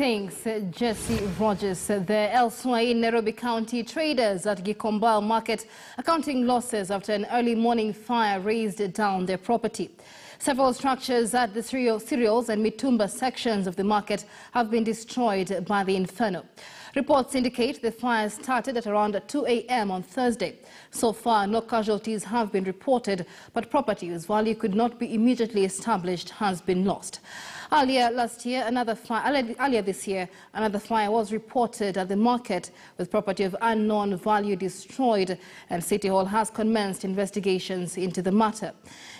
Thanks, Jesse Rogers. There elsewhere in Nairobi County, traders at Gikomba market accounting losses after an early morning fire razed down their property. Several structures at the cereals and mitumba sections of the market have been destroyed by the inferno. Reports indicate the fire started at around 2 a.m. on Thursday. So far, no casualties have been reported, but property whose value could not be immediately established has been lost. Earlier this year, another fire was reported at the market with property of unknown value destroyed, and City Hall has commenced investigations into the matter.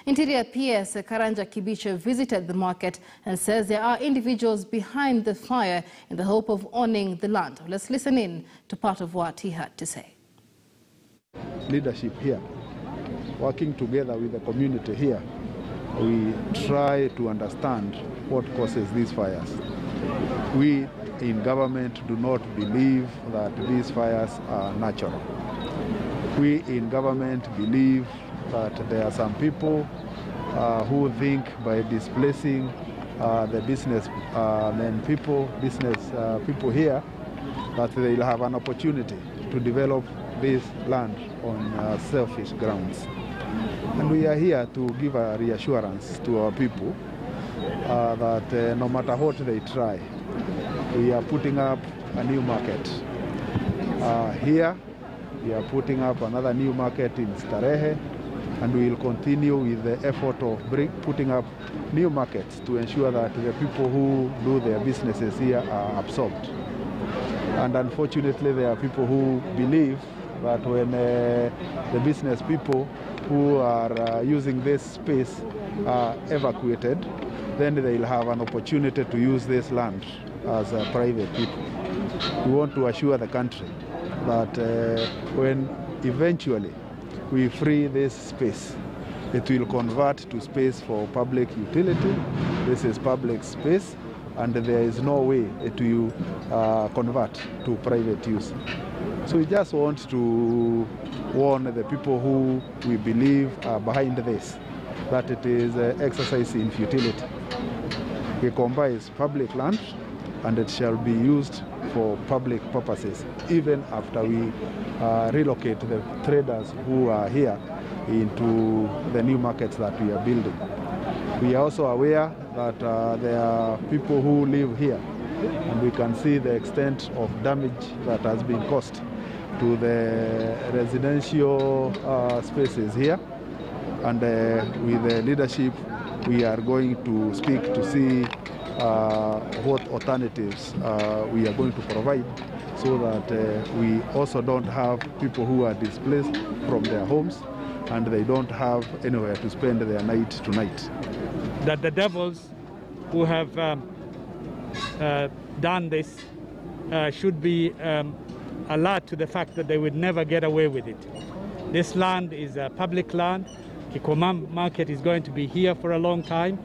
Interior PS Karanja Kibicho visited the market and says there are individuals behind the fire in the hope of owning the land. Let's listen in to part of what he had to say. Leadership here, working together with the community here, we try to understand what causes these fires. We in government do not believe that these fires are natural. We in government believe that there are some people who think by displacing the business people here, that they'll have an opportunity to develop this land on selfish grounds. And we are here to give a reassurance to our people that no matter what they try, we are putting up a new market. Here, we are putting up another new market in Starehe, and we will continue with the effort of putting up new markets to ensure that the people who do their businesses here are absorbed. And unfortunately, there are people who believe that when the business people who are using this space are evacuated, then they'll have an opportunity to use this land as private people. We want to assure the country that when eventually we free this space, it will convert to space for public utility. This is public space, and there is no way it will convert to private use. So we just want to warn the people who we believe are behind this, that it is exercise in futility. Gikomba is public land, and it shall be used for public purposes, even after we relocate the traders who are here into the new markets that we are building. We are also aware that there are people who live here, and we can see the extent of damage that has been caused to the residential spaces here. And with the leadership, we are going to speak to see what alternatives we are going to provide, so that we also don't have people who are displaced from their homes and they don't have anywhere to spend their night tonight. That the devils who have done this should be alert to the fact that they would never get away with it. This land is a public land. Gikomba market is going to be here for a long time.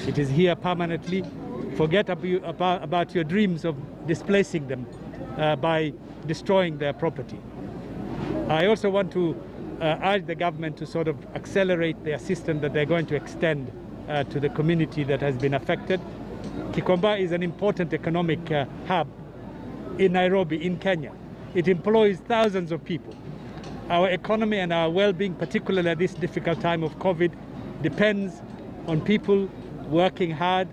It is here permanently. Forget about your dreams of displacing them by destroying their property. I also want to urge the government to sort of accelerate the assistance that they're going to extend to the community that has been affected. Gikomba is an important economic hub in Nairobi, in Kenya. It employs thousands of people. Our economy and our well-being, particularly at this difficult time of COVID, depends on people working hard,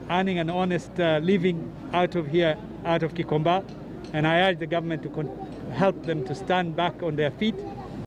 earning an honest living out of here, out of Gikomba. And I urge the government to help them to stand back on their feet